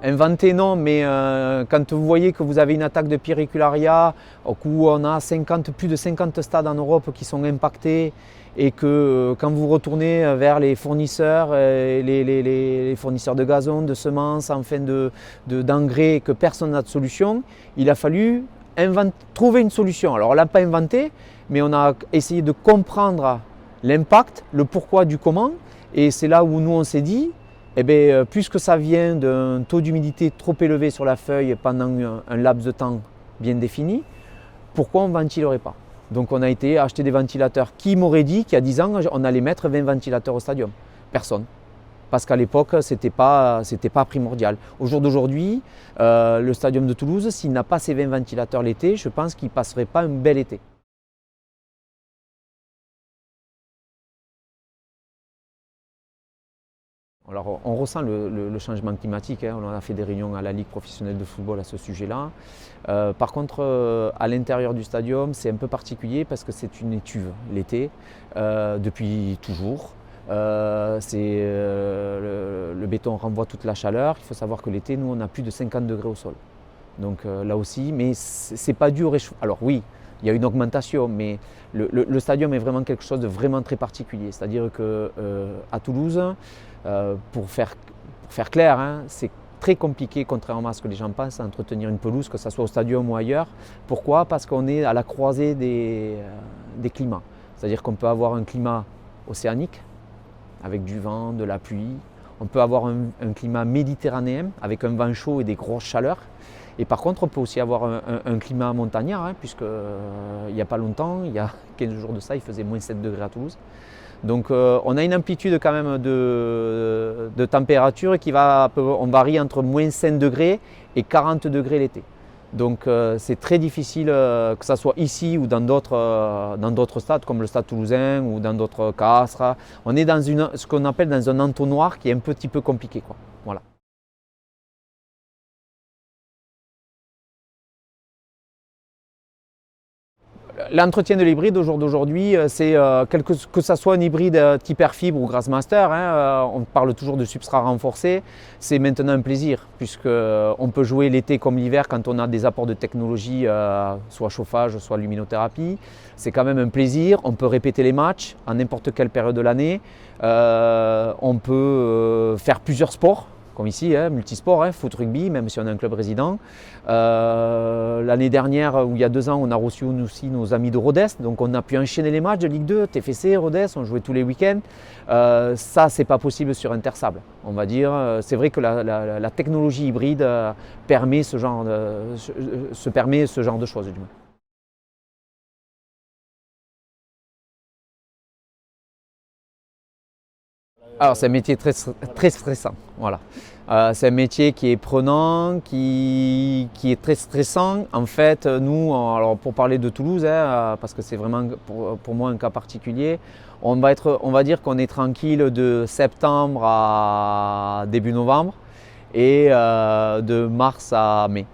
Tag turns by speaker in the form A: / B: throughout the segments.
A: Inventé non, mais quand vous voyez que vous avez une attaque de péricularia, où on a plus de 50 stades en Europe qui sont impactés, et que quand vous retournez vers les fournisseurs, les fournisseurs de gazon, de semences, enfin d'engrais, que personne n'a de solution, il a fallu trouver une solution. Alors on ne l'a pas inventé, mais on a essayé de comprendre l'impact, le pourquoi du comment, et c'est là où nous on s'est dit, eh bien, puisque ça vient d'un taux d'humidité trop élevé sur la feuille pendant un laps de temps bien défini, pourquoi on ne ventilerait pas? Donc on a été acheter des ventilateurs. Qui m'aurait dit qu'il y a 10 ans, on allait mettre 20 ventilateurs au stadium? Personne. Parce qu'à l'époque, ce n'était pas primordial. Au jour d'aujourd'hui, le stadium de Toulouse, s'il n'a pas ces 20 ventilateurs l'été, je pense qu'il ne passerait pas un bel été. Alors, on ressent le changement climatique, hein. On a fait des réunions à la Ligue professionnelle de football à ce sujet-là. Par contre, à l'intérieur du stadium, c'est un peu particulier parce que c'est une étuve l'été, depuis toujours. Le béton renvoie toute la chaleur. Il faut savoir que l'été, nous, on a plus de 50 degrés au sol. Donc là aussi, mais c'est pas dû au réchauffement. Alors oui, il y a une augmentation, mais le stadium est vraiment quelque chose de vraiment très particulier. C'est-à-dire qu'à Toulouse, pour faire clair, hein, c'est très compliqué, contrairement à ce que les gens pensent, à entretenir une pelouse, que ce soit au stadium ou ailleurs. Pourquoi? Parce qu'on est à la croisée des climats. C'est-à-dire qu'on peut avoir un climat océanique, avec du vent, de la pluie. On peut avoir un climat méditerranéen, avec un vent chaud et des grosses chaleurs. Et par contre, on peut aussi avoir un climat montagnard, hein, puisque il n'y a pas longtemps, il y a 15 jours de ça, il faisait moins 7 degrés à Toulouse. Donc on a une amplitude quand même de température qui on varie entre moins 5 degrés et 40 degrés l'été. Donc c'est très difficile, que ce soit ici ou dans d'autres stades comme le stade toulousain ou dans d'autres castres. On est dans ce qu'on appelle dans un entonnoir qui est un petit peu compliqué, quoi. Voilà. L'entretien de l'hybride au jour d'aujourd'hui, c'est que ce soit un hybride type Air Fibre ou Grassmaster, hein, on parle toujours de substrat renforcé, c'est maintenant un plaisir puisqu'on peut jouer l'été comme l'hiver quand on a des apports de technologie, soit chauffage, soit luminothérapie. C'est quand même un plaisir, on peut répéter les matchs à n'importe quelle période de l'année, on peut faire plusieurs sports. Comme ici, hein, multisport, hein, foot, rugby, même si on a un club résident. L'année dernière, ou il y a 2 ans, on a reçu aussi nos amis de Rodez, donc on a pu enchaîner les matchs de Ligue 2, TFC, Rodez, on jouait tous les week-ends. Ça, c'est pas possible sur Intersable, on va dire. C'est vrai que la technologie hybride permet ce genre de choses, du moins. Alors c'est un métier très, très stressant, voilà. C'est un métier qui est prenant, qui est très stressant. En fait, nous, alors pour parler de Toulouse, hein, parce que c'est vraiment pour moi un cas particulier, on va dire qu'on est tranquille de septembre à début novembre et de mars à mai.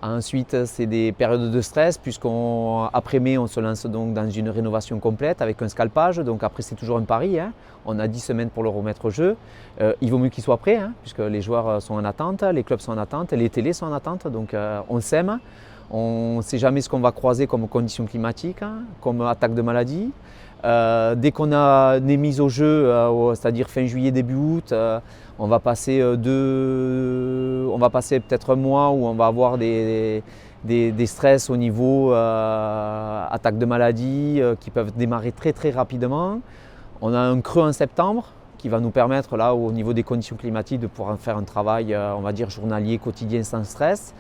A: Ensuite, c'est des périodes de stress puisqu'après mai, on se lance donc dans une rénovation complète avec un scalpage. Donc après, c'est toujours un pari, hein. On a 10 semaines pour le remettre au jeu. Il vaut mieux qu'il soit prêt, hein, puisque les joueurs sont en attente, les clubs sont en attente, les télés sont en attente. Donc on sème. On ne sait jamais ce qu'on va croiser comme conditions climatiques, hein, comme attaque de maladie. Dès qu'on a une mise au jeu, c'est-à-dire fin juillet, début août, on va passer peut-être un mois où on va avoir des stress au niveau attaque de maladie qui peuvent démarrer très très rapidement. On a un creux en septembre qui va nous permettre là au niveau des conditions climatiques de pouvoir faire un travail on va dire journalier, quotidien sans stress.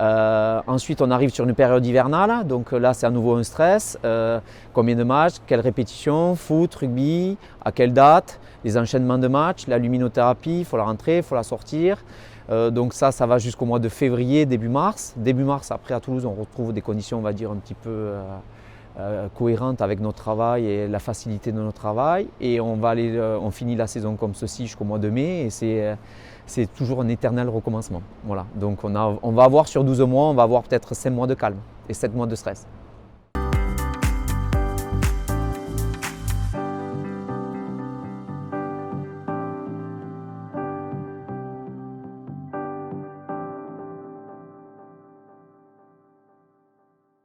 A: Ensuite, on arrive sur une période hivernale, donc là c'est à nouveau un stress. Combien de matchs, quelle répétition, foot, rugby, à quelle date, les enchaînements de matchs, la luminothérapie, il faut la rentrer, il faut la sortir. Donc ça va jusqu'au mois de février, début mars. Début mars, après à Toulouse, on retrouve des conditions, on va dire, un petit peu cohérentes avec notre travail et la facilité de notre travail. Et on finit la saison comme ceci jusqu'au mois de mai. Et c'est toujours un éternel recommencement. Voilà. Donc on va avoir sur 12 mois, on va avoir peut-être 5 mois de calme et 7 mois de stress.